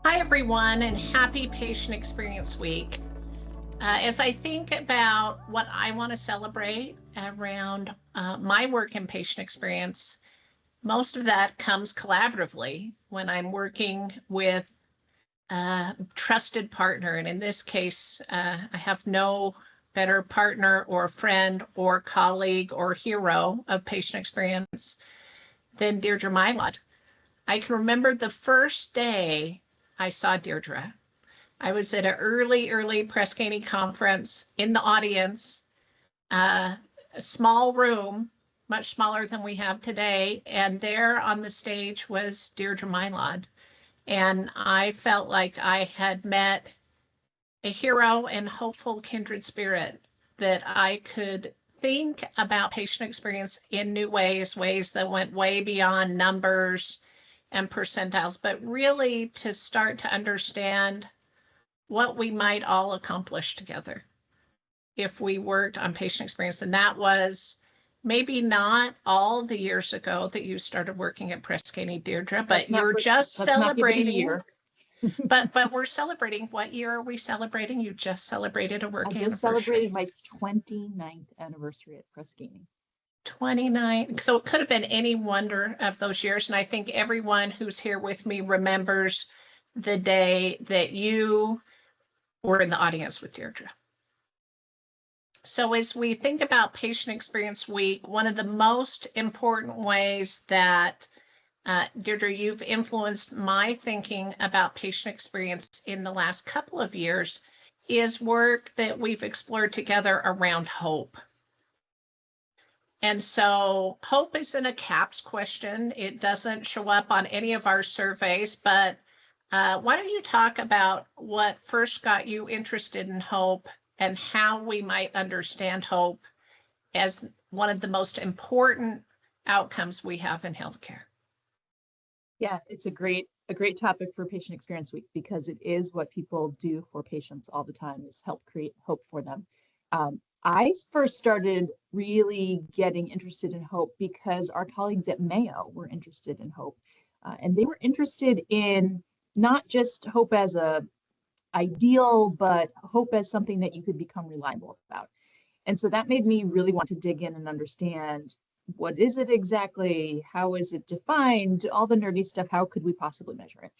Hi, everyone, and happy Patient Experience Week. As I think about what I want to celebrate around my work in patient experience, most of that comes collaboratively when I'm working with a trusted partner. And in this case, I have no better partner or friend or colleague or hero of patient experience than Deirdre Mylod. I can remember the first day I saw Deirdre. I was at an early press Ganey conference in the audience, a small room, much smaller than we have today. And there on the stage was Deirdre Mylod. And I felt like I had met a hero and hopeful kindred spirit, that I could think about patient experience in new ways that went way beyond numbers and percentiles, but really to start to understand what we might all accomplish together if we worked on patient experience. And that was maybe not all the years ago that you started working at Press Ganey, Deirdre, but you're just celebrating. But we're celebrating. What year are we celebrating? You just celebrated a work anniversary. I just celebrated my 29th anniversary at Press Ganey. 29. So it could have been any wonder of those years. And I think everyone who's here with me remembers the day that you were in the audience with Deirdre. So as we think about Patient Experience Week, one of the most important ways that Deirdre, you've influenced my thinking about patient experience in the last couple of years is work that we've explored together around hope. And so hope isn't a CAPS question. It doesn't show up on any of our surveys, but why don't you talk about what first got you interested in hope and how we might understand hope as one of the most important outcomes we have in healthcare? Yeah, it's a great topic for Patient Experience Week, because it is what people do for patients all the time, is help create hope for them. I first started really getting interested in hope because our colleagues at Mayo were interested in hope. And they were interested in not just hope as a ideal, but hope as something that you could become reliable about. And so that made me really want to dig in and understand, what is it exactly? How is it defined? All the nerdy stuff, how could we possibly measure it?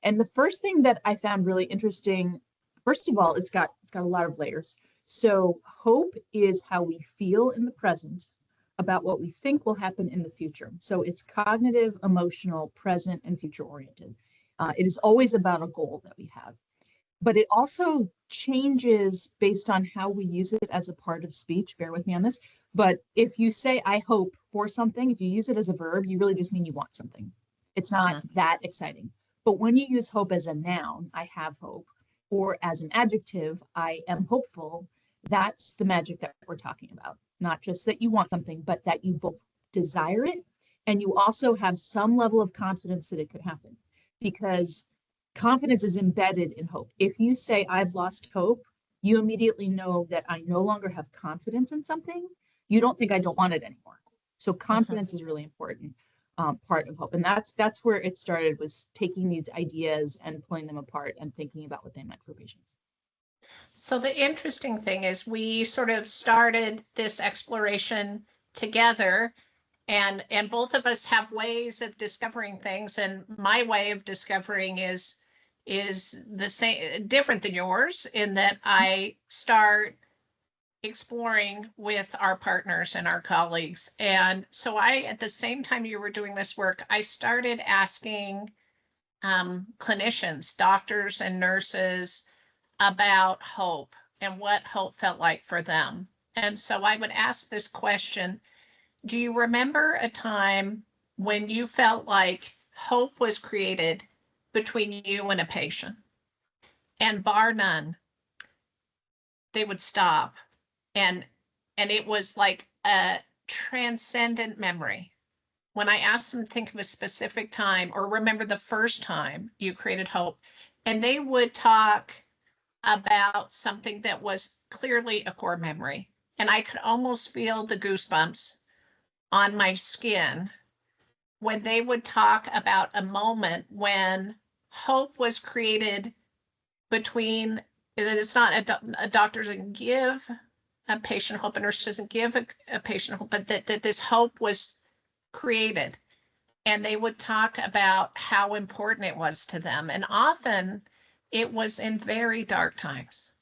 And the first thing that I found really interesting, first of all, it's got a lot of layers. So hope is how we feel in the present about what we think will happen in the future. So it's cognitive, emotional, present, and future oriented. It is always about a goal that we have. But it also changes based on how we use it as a part of speech. Bear with me on this. But if you say, I hope for something, if you use it as a verb, you really just mean you want something. It's not that exciting. But when you use hope as a noun, I have hope, or as an adjective, I am hopeful, that's the magic that we're talking about. Not just that you want something, but that you both desire it, and you also have some level of confidence that it could happen. Because confidence is embedded in hope. If you say, I've lost hope, you immediately know that I no longer have confidence in something. You don't think I don't want it anymore. So confidence is really important part of hope. And that's where it started, was taking these ideas and pulling them apart and thinking about what they meant for patients. So the interesting thing is we sort of started this exploration together, and both of us have ways of discovering things. And my way of discovering is the same, different than yours, in that I start exploring with our partners and our colleagues. And so at the same time you were doing this work, I started asking clinicians, doctors and nurses, about hope and what hope felt like for them. And so I would ask this question: do you remember a time when you felt like hope was created between you and a patient, and bar none, they would stop, and it was like a transcendent memory? When I asked them to think of a specific time or remember the first time you created hope, and they would talk about something that was clearly a core memory, and I could almost feel the goosebumps on my skin when they would talk about a moment when hope was created between, that it's not a doctor doesn't give a patient hope, a nurse doesn't give a patient hope, but that this hope was created. And they would talk about how important it was to them. And often it was in very dark times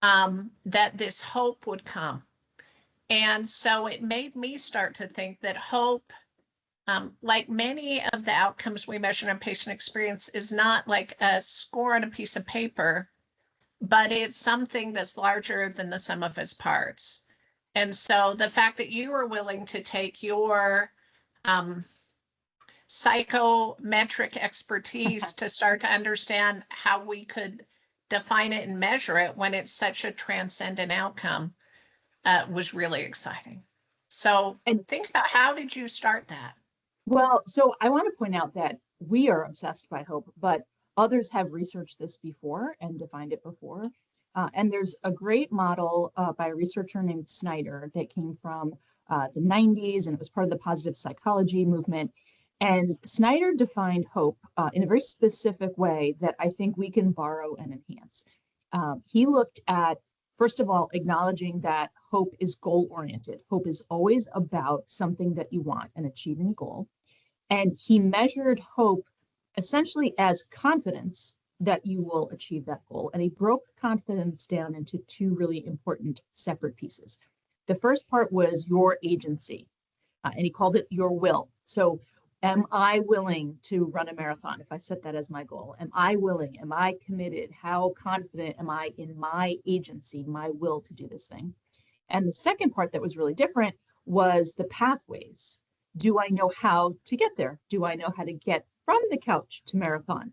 that this hope would come. And so it made me start to think that hope, like many of the outcomes we measure in patient experience, is not like a score on a piece of paper, but it's something that's larger than the sum of its parts. And so the fact that you were willing to take your psychometric expertise to start to understand how we could define it and measure it when it's such a transcendent outcome was really exciting. So, and think about, how did you start that? Well, so I want to point out that we are obsessed by hope, but others have researched this before and defined it before. And there's a great model by a researcher named Snyder that came from the 90s, and it was part of the positive psychology movement. And Snyder defined hope in a very specific way that I think we can borrow and enhance. He looked at, first of all, acknowledging that hope is goal-oriented. Hope is always about something that you want and achieving a goal. And he measured hope essentially as confidence that you will achieve that goal. And he broke confidence down into two really important separate pieces. The first part was your agency, and he called it your will. So am I willing to run a marathon if I set that as my goal? Am I willing? Am I committed? How confident am I in my agency, my will to do this thing? And the second part that was really different was the pathways. Do I know how to get there? Do I know how to get from the couch to marathon?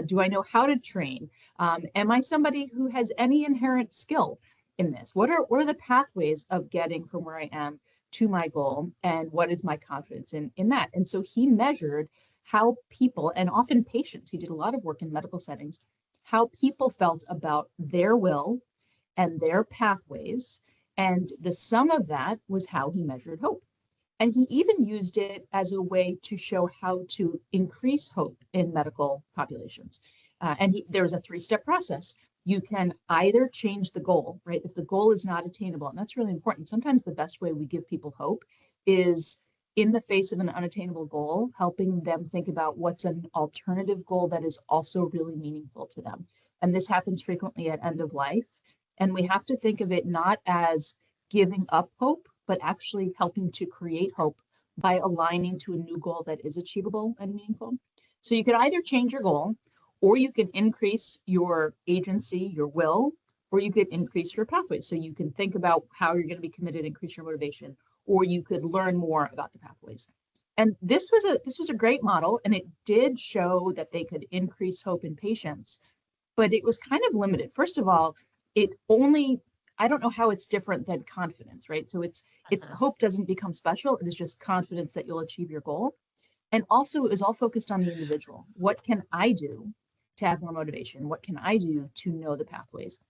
Do I know how to train? Am I somebody who has any inherent skill in this? What are the pathways of getting from where I am to my goal, and what is my confidence in that? And so he measured how people, and often patients, he did a lot of work in medical settings, how people felt about their will and their pathways, and the sum of that was how he measured hope. And he even used it as a way to show how to increase hope in medical populations. There's a three-step process. You can either change the goal, right? If the goal is not attainable, and that's really important. Sometimes the best way we give people hope is in the face of an unattainable goal, helping them think about what's an alternative goal that is also really meaningful to them. And this happens frequently at end of life. And we have to think of it not as giving up hope, but actually helping to create hope by aligning to a new goal that is achievable and meaningful. So you could either change your goal, or you can increase your agency, your will, or you could increase your pathways. So you can think about how you're going to be committed, increase your motivation, or you could learn more about the pathways. And this was a great model, and it did show that they could increase hope in patients, but it was kind of limited. First of all, I don't know how it's different than confidence, right? So it's hope doesn't become special. It is just confidence that you'll achieve your goal. And also it was all focused on the individual. What can I do to have more motivation? What can I do to know the pathways?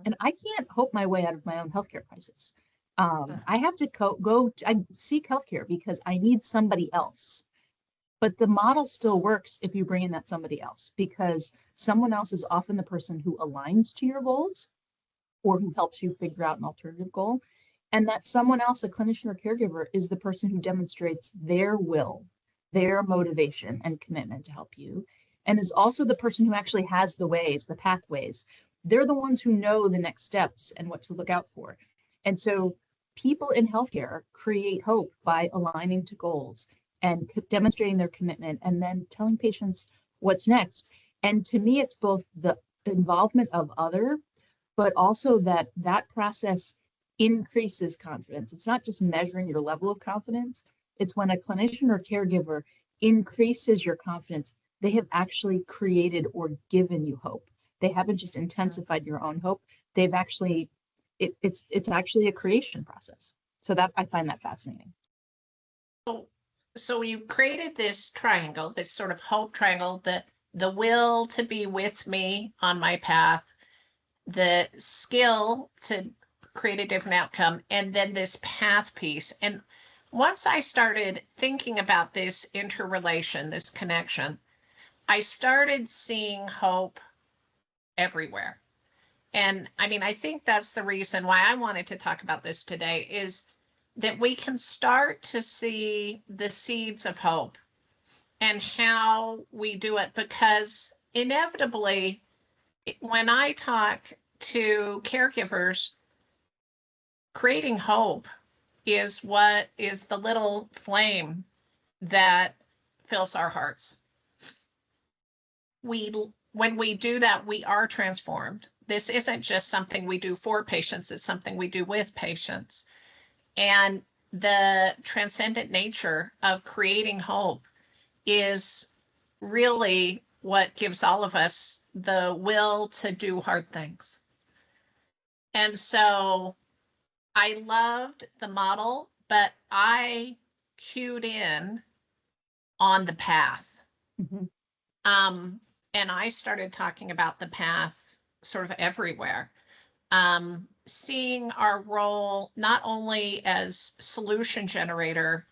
And I can't hope my way out of my own healthcare crisis. I have to I seek healthcare because I need somebody else. But the model still works if you bring in that somebody else, because someone else is often the person who aligns to your goals or who helps you figure out an alternative goal. And that someone else, a clinician or caregiver, is the person who demonstrates their will, their motivation and commitment to help you, and is also the person who actually has the ways, the pathways. They're the ones who know the next steps and what to look out for. And so people in healthcare create hope by aligning to goals and demonstrating their commitment and then telling patients what's next. And to me, it's both the involvement of other, but also that process increases confidence. It's not just measuring your level of confidence. It's when a clinician or caregiver increases your confidence, they have actually created or given you hope. They haven't just intensified your own hope. They've actually, it's actually a creation process. So that I find that fascinating. So you created this triangle, this sort of hope triangle, the will to be with me on my path, the skill to create a different outcome, and then this path piece. And once I started thinking about this interrelation, this connection, I started seeing hope everywhere. And I mean, I think that's the reason why I wanted to talk about this today, is that we can start to see the seeds of hope and how we do it, because inevitably, when I talk to caregivers, creating hope is what is the little flame that fills our hearts. When we do that, we are transformed. This isn't just something we do for patients, it's something we do with patients. And the transcendent nature of creating hope is really what gives all of us the will to do hard things. And so I loved the model, but I cued in on the path. Mhm. And I started talking about the path sort of everywhere. Seeing our role not only as solution generator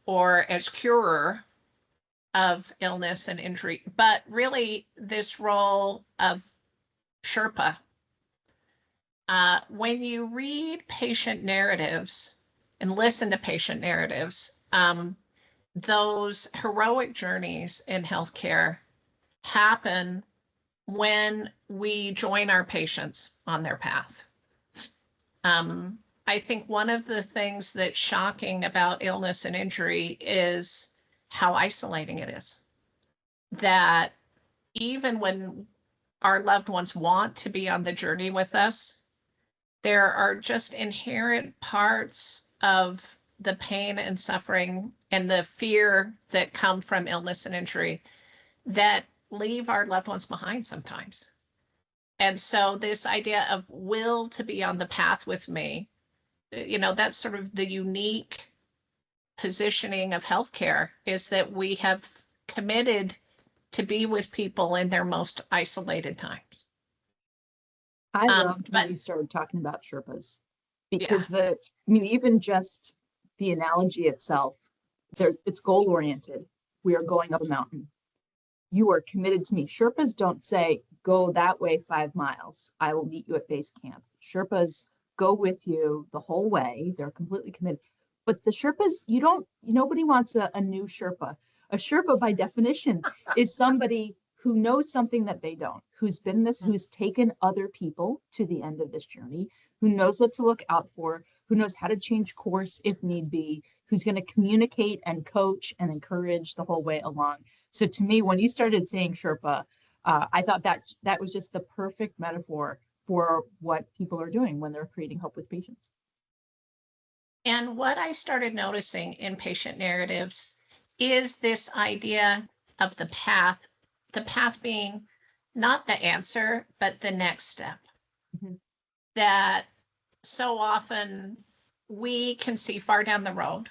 or as curer of illness and injury, but really this role of Sherpa. When you read patient narratives and listen to patient narratives, those heroic journeys in healthcare happen when we join our patients on their path. I think one of the things that's shocking about illness and injury is how isolating it is. That even when our loved ones want to be on the journey with us, there are just inherent parts of the pain and suffering and the fear that come from illness and injury that leave our loved ones behind sometimes. And so this idea of will to be on the path with me, that's sort of the unique positioning of healthcare, is that we have committed to be with people in their most isolated times. I loved when you started talking about Sherpas, because Yeah. even just the analogy itself, it's goal oriented. We are going up a mountain. You are committed to me. Sherpas don't say, go that way 5 miles. I will meet you at base camp. Sherpas go with you the whole way. They're completely committed. But the Sherpas, nobody wants a new Sherpa. A Sherpa, by definition, is somebody who knows something that they don't, who's taken other people to the end of this journey, who knows what to look out for, who knows how to change course if need be, who's going to communicate and coach and encourage the whole way along. So to me, when you started saying Sherpa, I thought that was just the perfect metaphor for what people are doing when they're creating hope with patients. And what I started noticing in patient narratives is this idea of the path being not the answer, but the next step. Mm-hmm. That so often we can see far down the road.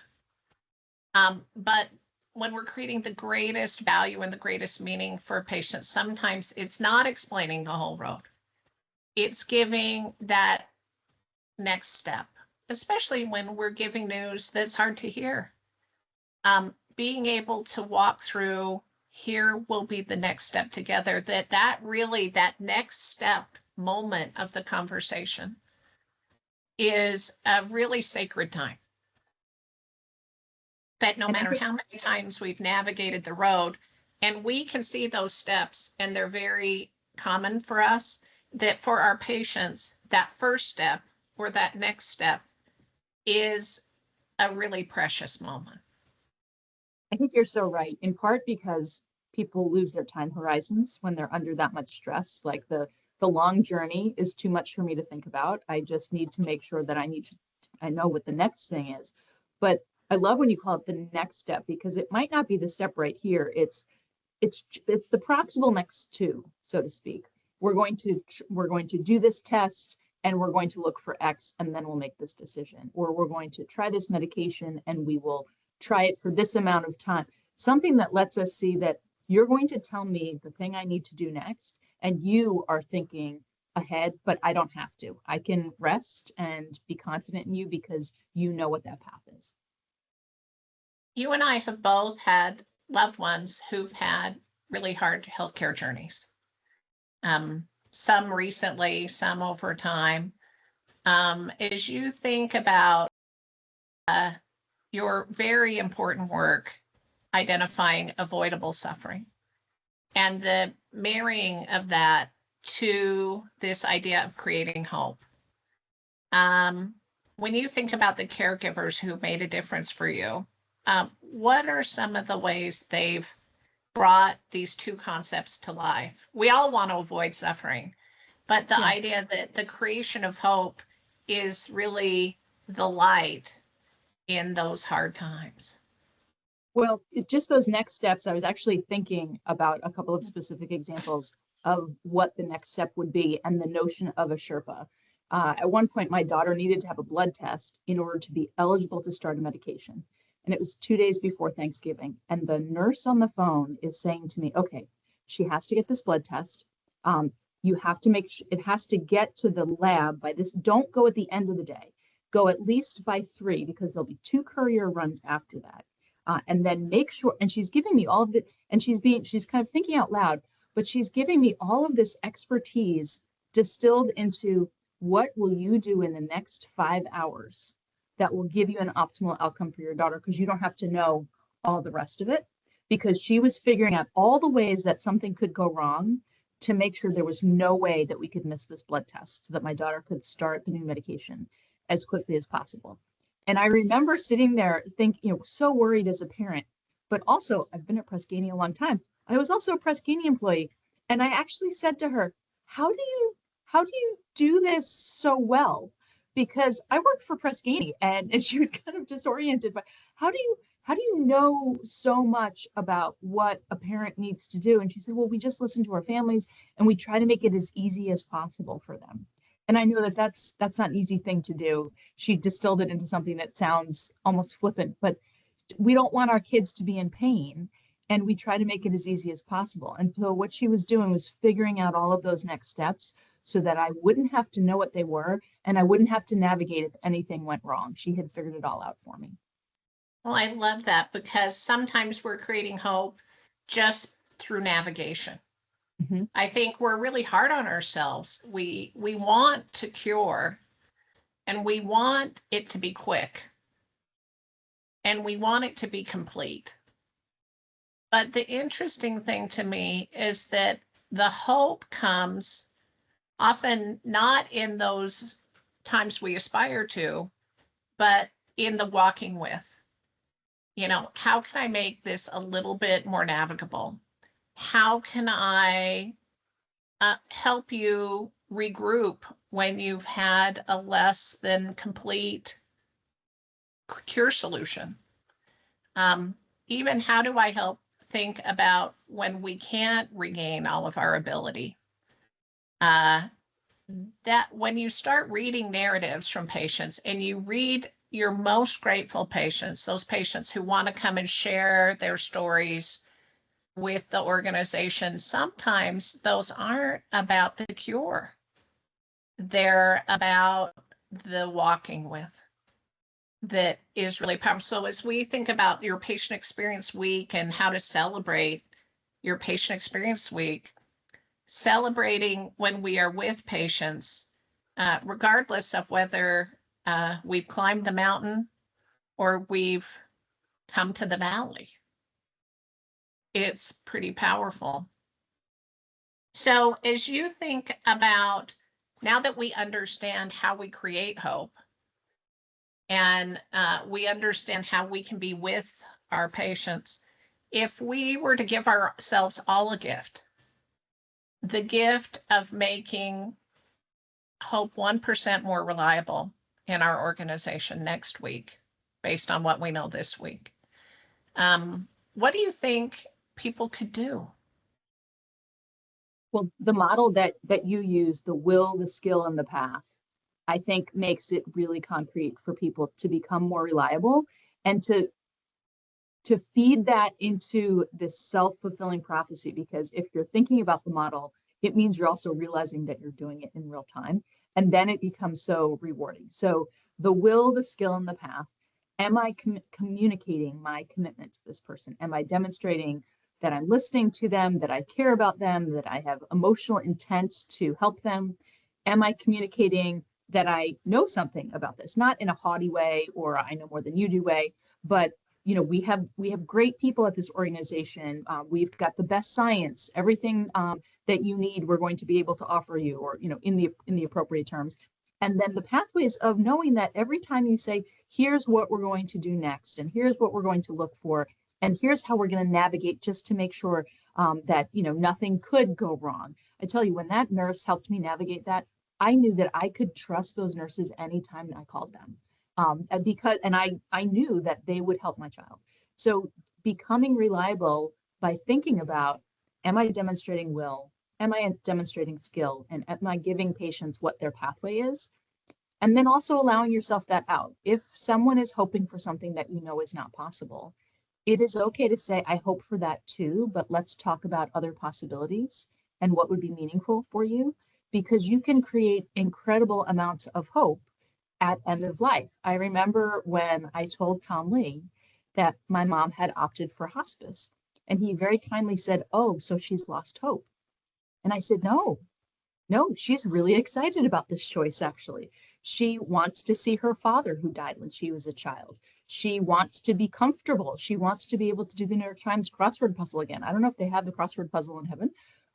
But when we're creating the greatest value and the greatest meaning for patients, sometimes it's not explaining the whole road. It's giving that next step, especially when we're giving news that's hard to hear. Being able to walk through, here will be the next step together, that next step moment of the conversation is a really sacred time. That no matter how many times we've navigated the road, and we can see those steps, and they're very common for us, that for our patients, that first step or that next step is a really precious moment. I think you're so right, in part because people lose their time horizons when they're under that much stress. Like the long journey is too much for me to think about. I just need to make sure that I know what the next thing is. But I love when you call it the next step, because it might not be the step right here. It's the proximal next to, so to speak. We're going to do this test, and we're going to look for X, and then we'll make this decision. Or we're going to try this medication, and we will try it for this amount of time. Something that lets us see that you're going to tell me the thing I need to do next, and you are thinking ahead, but I don't have to. I can rest and be confident in you because you know what that path is. You and I have both had loved ones who've had really hard healthcare journeys. Some recently, some over time. As you think about your very important work identifying avoidable suffering and the marrying of that to this idea of creating hope. When you think about the caregivers who made a difference for you, what are some of the ways they've brought these two concepts to life? We all want to avoid suffering, but the idea that the creation of hope is really the light in those hard times. Well, just those next steps, I was actually thinking about a couple of specific examples of what the next step would be and the notion of a Sherpa. At one point, my daughter needed to have a blood test in order to be eligible to start a medication. And it was 2 days before Thanksgiving. And the nurse on the phone is saying to me, okay, she has to get this blood test. You have to make sure it has to get to the lab by this. Don't go at the end of the day. Go at least by 3 because there'll be 2 courier runs after that. And then make sure, and she's giving me all of it, and she's kind of thinking out loud, but she's giving me all of this expertise distilled into what will you do in the next 5 hours that will give you an optimal outcome for your daughter, because you don't have to know all the rest of it, because she was figuring out all the ways that something could go wrong to make sure there was no way that we could miss this blood test so that my daughter could start the new medication as quickly as possible. And I remember sitting there thinking, so worried as a parent, but also I've been at Press Ganey a long time. I was also a Press Ganey employee. And I actually said to her, how do you do this so well? Because I work for Press Ganey, and she was kind of disoriented, but how do you know so much about what a parent needs to do? And she said, well, we just listen to our families and we try to make it as easy as possible for them. And I know that that's not an easy thing to do. She distilled it into something that sounds almost flippant, but we don't want our kids to be in pain, and we try to make it as easy as possible. And so what she was doing was figuring out all of those next steps so that I wouldn't have to know what they were, and I wouldn't have to navigate if anything went wrong. She had figured it all out for me. Well, I love that, because sometimes we're creating hope just through navigation. Mm-hmm. I think we're really hard on ourselves. We want to cure, and we want it to be quick, and we want it to be complete. But the interesting thing to me is that the hope comes often not in those times we aspire to, but in the walking with. How can I make this a little bit more navigable? How can I help you regroup when you've had a less than complete cure solution? Even how do I help think about when we can't regain all of our ability? That when you start reading narratives from patients, and you read your most grateful patients, those patients who want to come and share their stories with the organization, sometimes those aren't about the cure. They're about the walking with that is really powerful. So as we think about your patient experience week and how to celebrate your patient experience week, celebrating when we are with patients, regardless of whether we've climbed the mountain or we've come to the valley. It's pretty powerful. So as you think about, now that we understand how we create hope, and we understand how we can be with our patients, if we were to give ourselves all a gift, the gift of making hope 1% more reliable in our organization next week, based on what we know this week, what do you think people could do? Well, the model that you use, the will, the skill, and the path, I think makes it really concrete for people to become more reliable, and to feed that into this self-fulfilling prophecy. Because if you're thinking about the model, it means you're also realizing that you're doing it in real time, and then it becomes so rewarding. So the will, the skill, and the path. Am I communicating my commitment to this person? Am I demonstrating that I'm listening to them, that I care about them, that I have emotional intent to help them? Am I communicating that I know something about this, not in a haughty way or I know more than you do way, but we have great people at this organization. We've got the best science, everything that you need, we're going to be able to offer you, or in the appropriate terms. And then the pathways of knowing that every time you say, here's what we're going to do next, and here's what we're going to look for, and here's how we're going to navigate just to make sure that nothing could go wrong. I tell you, when that nurse helped me navigate that, I knew that I could trust those nurses anytime I called them. And I knew that they would help my child. So becoming reliable by thinking about, am I demonstrating will? Am I demonstrating skill? And am I giving patients what their pathway is? And then also allowing yourself that out. If someone is hoping for something that is not possible, it is okay to say, I hope for that too, but let's talk about other possibilities and what would be meaningful for you, because you can create incredible amounts of hope at end of life. I remember when I told Tom Lee that my mom had opted for hospice, and he very kindly said, oh, so she's lost hope. And I said, no, she's really excited about this choice, actually. She wants to see her father who died when she was a child. She wants to be comfortable. She wants to be able to do the New York Times crossword puzzle again. I don't know if they have the crossword puzzle in heaven,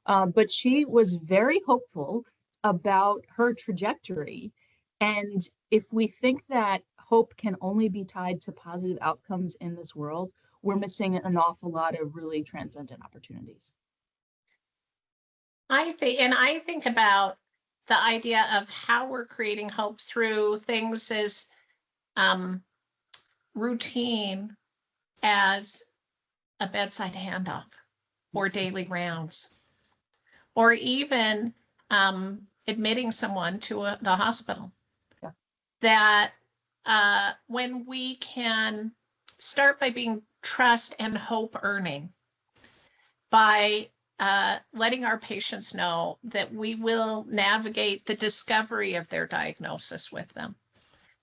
but she was very hopeful about her trajectory. And if we think that hope can only be tied to positive outcomes in this world, we're missing an awful lot of really transcendent opportunities. I think about the idea of how we're creating hope through things as routine as a bedside handoff or daily rounds, or even admitting someone to the hospital. Yeah. That when we can start by being trust and hope earning, by letting our patients know that we will navigate the discovery of their diagnosis with them,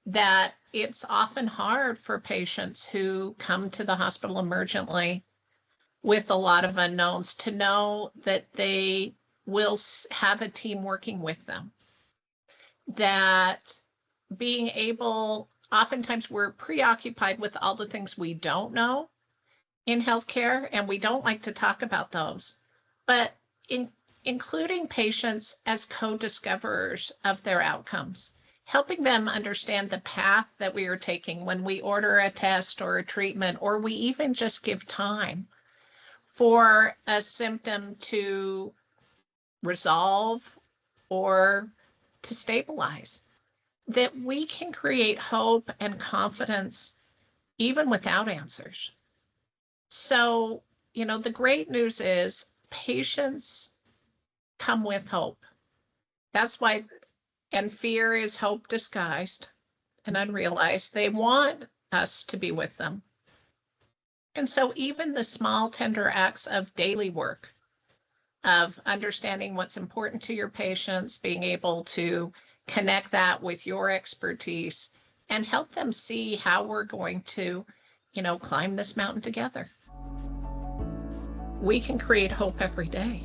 that it's often hard for patients who come to the hospital emergently with a lot of unknowns to know that they will have a team working with them. That being able, oftentimes we're preoccupied with all the things we don't know in healthcare, and we don't like to talk about those. But including patients as co-discoverers of their outcomes, helping them understand the path that we are taking when we order a test or a treatment, or we even just give time for a symptom to resolve or to stabilize, that we can create hope and confidence even without answers. So, the great news is patients come with hope. That's why, and fear is hope disguised and unrealized. They want us to be with them. And so even the small, tender acts of daily work, of understanding what's important to your patients, being able to connect that with your expertise and help them see how we're going to, climb this mountain together. We can create hope every day.